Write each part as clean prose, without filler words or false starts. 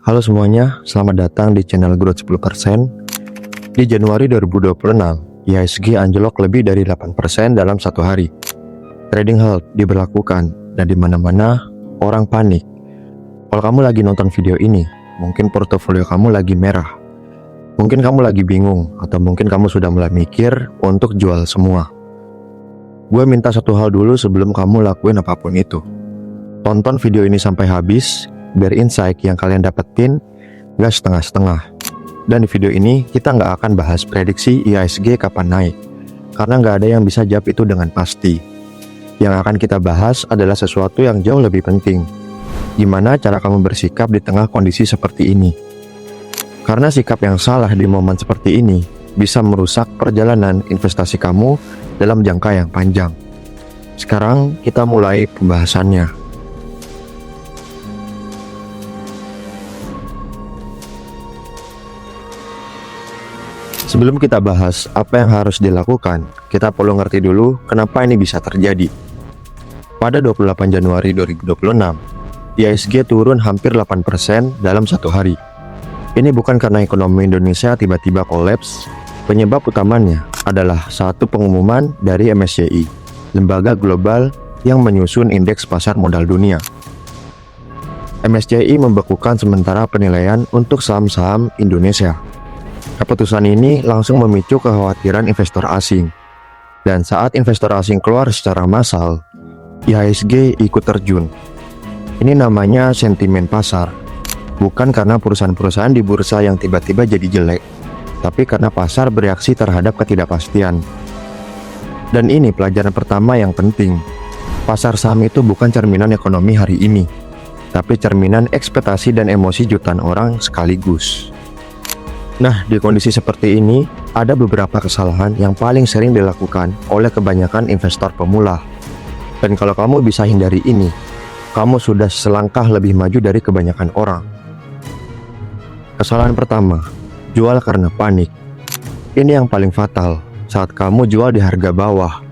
Halo semuanya, selamat datang di channel Growth 10%. Di Januari 2026, IHSG anjlok lebih dari 8% dalam satu hari. Trading halt diberlakukan dan di mana-mana orang panik. Kalau kamu lagi nonton video ini, mungkin portofolio kamu lagi merah. Mungkin kamu lagi bingung, atau mungkin kamu sudah mulai mikir untuk jual semua. Gue minta satu hal dulu sebelum kamu lakuin apapun itu. Tonton video ini sampai habis, biar insight yang kalian dapetin gak setengah-setengah. Dan di video ini kita nggak akan bahas prediksi IHSG kapan naik, karena nggak ada yang bisa jawab itu dengan pasti. Yang akan kita bahas adalah sesuatu yang jauh lebih penting. Gimana cara kamu bersikap di tengah kondisi seperti ini? Karena sikap yang salah di momen seperti ini bisa merusak perjalanan investasi kamu dalam jangka yang panjang. Sekarang kita mulai pembahasannya. Sebelum kita bahas apa yang harus dilakukan, kita perlu ngerti dulu kenapa ini bisa terjadi. Pada 28 Januari 2026, IHSG turun hampir 8% dalam satu hari. Ini bukan karena ekonomi Indonesia tiba-tiba kolaps. Penyebab utamanya adalah satu pengumuman dari MSCI, lembaga global yang menyusun indeks pasar modal dunia. MSCI membekukan sementara penilaian untuk saham-saham Indonesia. Keputusan ini langsung memicu kekhawatiran investor asing. Dan saat investor asing keluar secara massal, IHSG ikut terjun. Ini namanya sentimen pasar. Bukan karena perusahaan-perusahaan di bursa yang tiba-tiba jadi jelek, tapi karena pasar bereaksi terhadap ketidakpastian. Dan ini pelajaran pertama yang penting. Pasar saham itu bukan cerminan ekonomi hari ini, tapi cerminan ekspektasi dan emosi jutaan orang sekaligus. Nah, di kondisi seperti ini, ada beberapa kesalahan yang paling sering dilakukan oleh kebanyakan investor pemula. Dan kalau kamu bisa hindari ini, kamu sudah selangkah lebih maju dari kebanyakan orang. Kesalahan pertama, jual karena panik. Ini yang paling fatal saat kamu jual di harga bawah.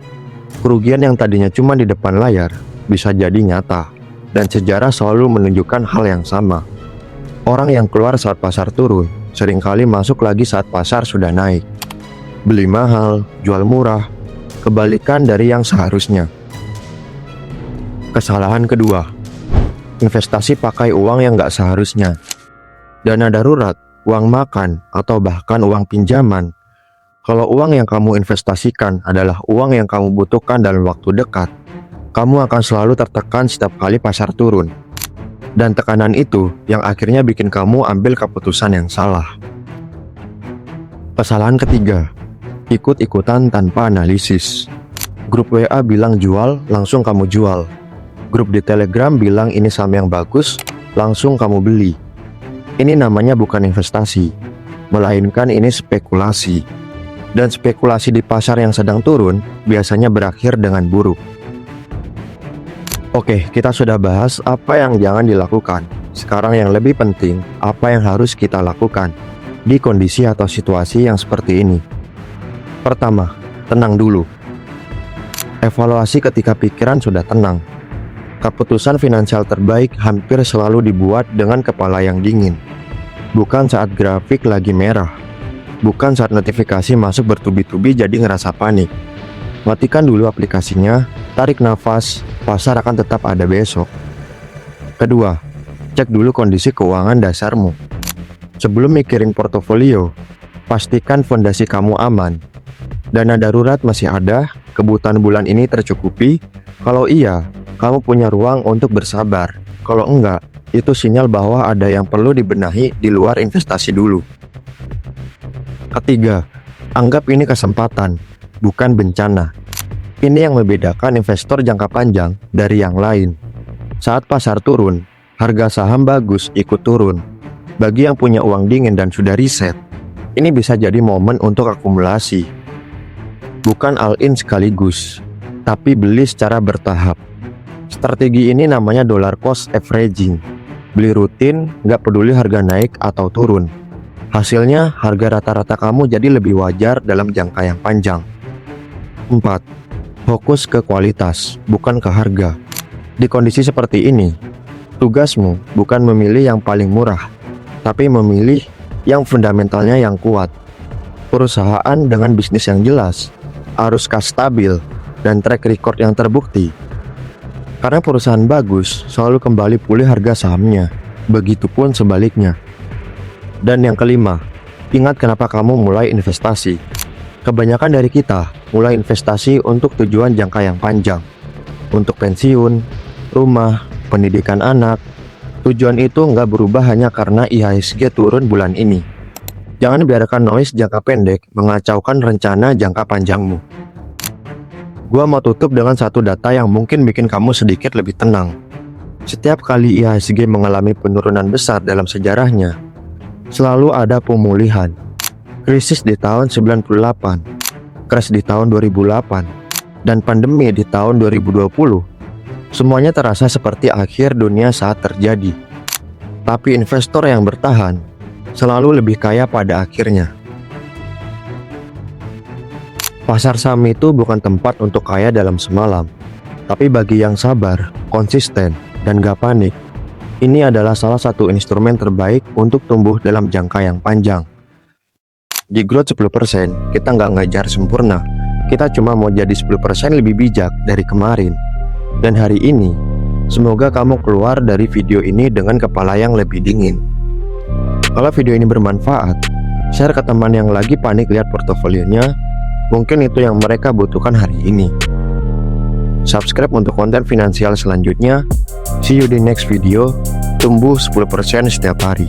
Kerugian yang tadinya cuma di depan layar bisa jadi nyata, dan sejarah selalu menunjukkan hal yang sama. Orang yang keluar saat pasar turun seringkali masuk lagi saat pasar sudah naik. Beli mahal, jual murah, kebalikan dari yang seharusnya. Kesalahan kedua, investasi pakai uang yang nggak seharusnya. Dana darurat, uang makan, atau bahkan uang pinjaman. Kalau uang yang kamu investasikan adalah uang yang kamu butuhkan dalam waktu dekat, kamu akan selalu tertekan setiap kali pasar turun. Dan tekanan itu yang akhirnya bikin kamu ambil keputusan yang salah. Kesalahan ketiga, ikut-ikutan tanpa analisis. Grup WA bilang jual, langsung kamu jual. Grup di Telegram bilang ini saham yang bagus, langsung kamu beli. Ini namanya bukan investasi, melainkan ini spekulasi. Dan spekulasi di pasar yang sedang turun biasanya berakhir dengan buruk. Oke, kita sudah bahas apa yang jangan dilakukan. Sekarang yang lebih penting, apa yang harus kita lakukan di kondisi atau situasi yang seperti ini. Pertama, tenang dulu. Evaluasi ketika pikiran sudah tenang. Keputusan finansial terbaik hampir selalu dibuat dengan kepala yang dingin. Bukan saat grafik lagi merah. Bukan saat notifikasi masuk bertubi-tubi jadi ngerasa panik. Matikan dulu aplikasinya, tarik nafas, pasar akan tetap ada besok. Kedua, cek dulu kondisi keuangan dasarmu. Sebelum mikirin portofolio, pastikan fondasi kamu aman. Dana darurat masih ada, kebutuhan bulan ini tercukupi. Kalau iya, kamu punya ruang untuk bersabar. Kalau enggak, itu sinyal bahwa ada yang perlu dibenahi di luar investasi dulu. Ketiga, anggap ini kesempatan, bukan bencana. Ini yang membedakan investor jangka panjang dari yang lain. Saat pasar turun, harga saham bagus ikut turun. Bagi yang punya uang dingin dan sudah riset, ini bisa jadi momen untuk akumulasi. Bukan all-in sekaligus, tapi beli secara bertahap. Strategi ini namanya dollar cost averaging. Beli rutin, nggak peduli harga naik atau turun. Hasilnya, harga rata-rata kamu jadi lebih wajar dalam jangka yang panjang. 4. Fokus ke kualitas, bukan ke harga. Di kondisi seperti ini, tugasmu bukan memilih yang paling murah, tapi memilih yang fundamentalnya yang kuat. Perusahaan dengan bisnis yang jelas, arus kas stabil, dan track record yang terbukti. Karena perusahaan bagus selalu kembali pulih harga sahamnya, begitupun sebaliknya. Dan yang kelima, ingat kenapa kamu mulai investasi. Kebanyakan dari kita mulai investasi untuk tujuan jangka yang panjang. Untuk pensiun, rumah, pendidikan anak. Tujuan itu nggak berubah hanya karena IHSG turun bulan ini. Jangan biarkan noise jangka pendek mengacaukan rencana jangka panjangmu. Gua mau tutup dengan satu data yang mungkin bikin kamu sedikit lebih tenang. Setiap kali IHSG mengalami penurunan besar dalam sejarahnya, selalu ada pemulihan. Krisis di tahun 98, crash di tahun 2008, dan pandemi di tahun 2020. Semuanya terasa seperti akhir dunia saat terjadi. Tapi investor yang bertahan selalu lebih kaya pada akhirnya. Pasar saham itu bukan tempat untuk kaya dalam semalam, tapi bagi yang sabar, konsisten, dan gak panik, ini adalah salah satu instrumen terbaik untuk tumbuh dalam jangka yang panjang. Di Growth 10%, kita nggak ngejar sempurna, kita cuma mau jadi 10% lebih bijak dari kemarin. Dan hari ini, semoga kamu keluar dari video ini dengan kepala yang lebih dingin. Kalau video ini bermanfaat, share ke teman yang lagi panik lihat portofolionya. Mungkin itu yang mereka butuhkan hari ini. Subscribe untuk konten finansial selanjutnya. See you di next video. Tumbuh 10% setiap hari.